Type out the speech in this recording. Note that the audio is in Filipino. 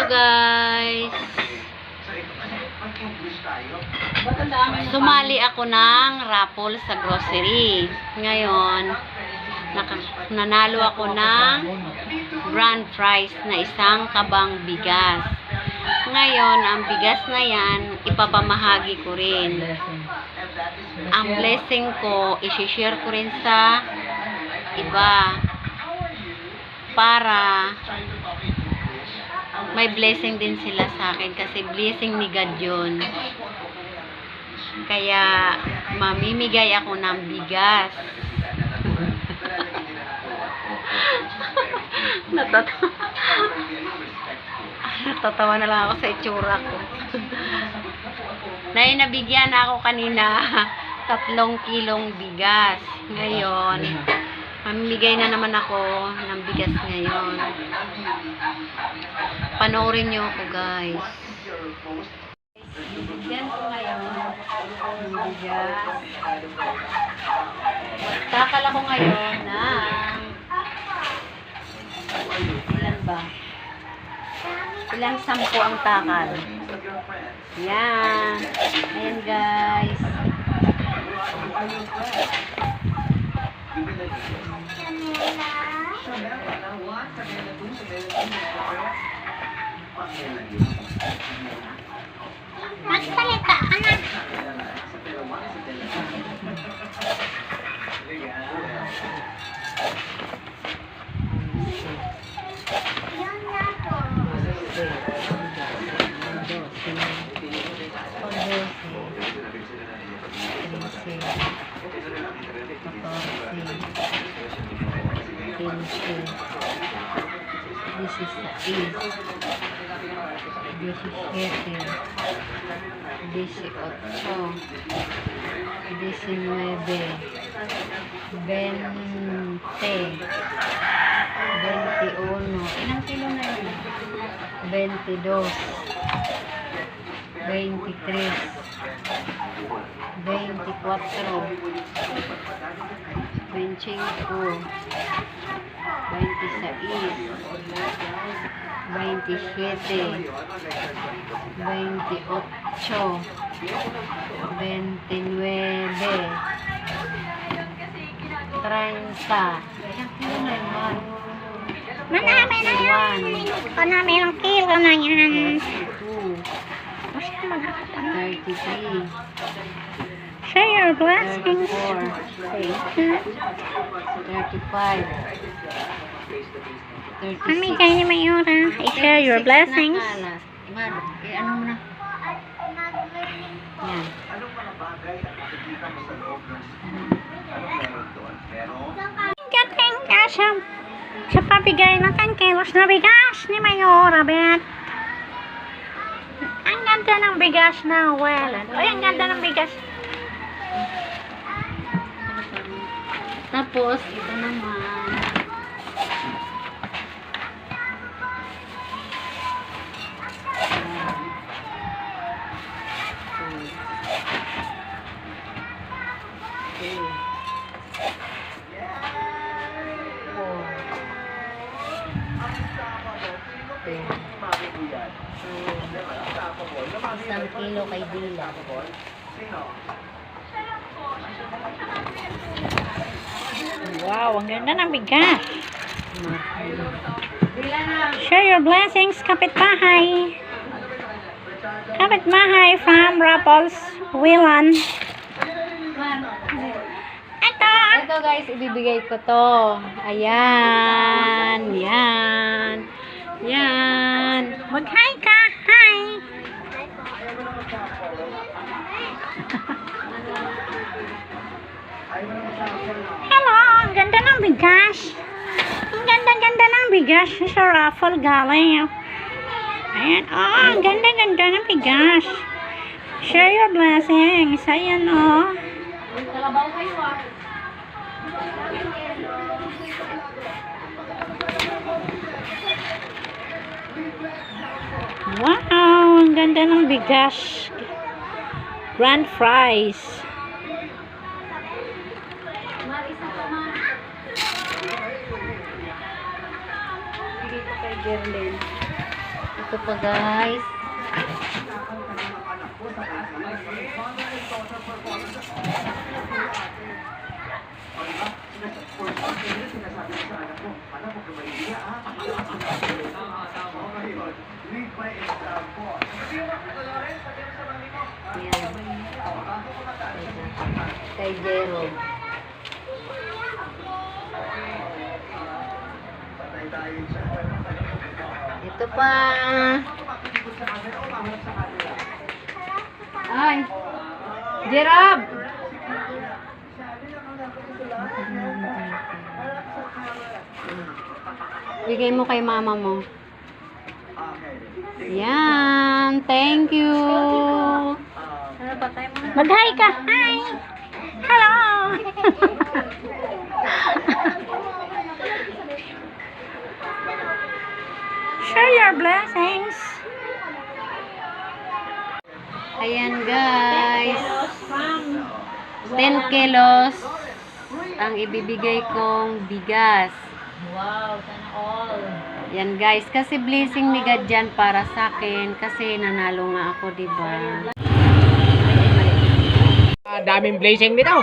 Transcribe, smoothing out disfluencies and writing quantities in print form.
guys. Sumali ako ng raffle sa grocery. Ngayon, nanalo ako ng grand prize na isang kabang bigas. Ngayon, ang bigas na yan, ipapamahagi ko rin. Ang blessing ko, isi-share ko rin sa iba. Para may blessing din sila sa akin. Kasi blessing ni God yun. Kaya, mamimigay ako ng bigas. Natatawa na lang ako sa itsura ko. Nabigyan ako kanina 3 kilong bigas. Ngayon, mamimigay na naman ako ng bigas ngayon. Panoorin nyo ako, guys. Bibigyan ko ngayon ng bigas. Takal ako ngayon ng ilan ba? Ilang 10 ang takal. Yan. Ayan, guys. Magsalita ka na. Yan na po. Ilang kilo na yun? 22, 23, 24, 25, 26, 27, 28, 29, 30. Ilang kilo na yun? Manami na yan. Manami ng kilo na yan. 32, Basta manami. 33, Share your blessings. 34, 35, 36. Mamigay ni Mayora. I-share your blessings. Ano mo na? Yan. Gating ka sa pabigay ng 10 kilos na bigas ni Mayora, Bet. Ang ganda ng bigas na welan. O, ang ganda ng bigas. Tapos, ito naman. Isang kilo kay Dila. Wow, ang ganda ng bigas. Share your blessings, kapitbahay. Kapitbahay from Rapples, Willan. Ito guys, ibibigay ko to. Ayan. Yan. Yan. Mag-hi ka. Hi. Hello, ang ganda ng bigas. Ang ganda-ganda ng bigas sa raffle galing. Ayan, ang ganda-ganda ng bigas. Share your blessings. Ayan, Kalabaw kayo ah. Wow, ang ganda ng bigas. Grand prize. Bigay ko kay Gerlin. Ito pa guys. Yan. Kay Jero. Ito pa. Ay. Jerob. Bigay mo kay mama mo. Yan. Thank you. Mag-hi ka. Hi. Hello. Share your blessings. Ayan guys. 10 kilos ang ibibigay kong bigas. Wow, sana all. Yan guys, kasi blessing ni God yan para sa akin kasi nanalo nga ako, diba? Daming blazing nito.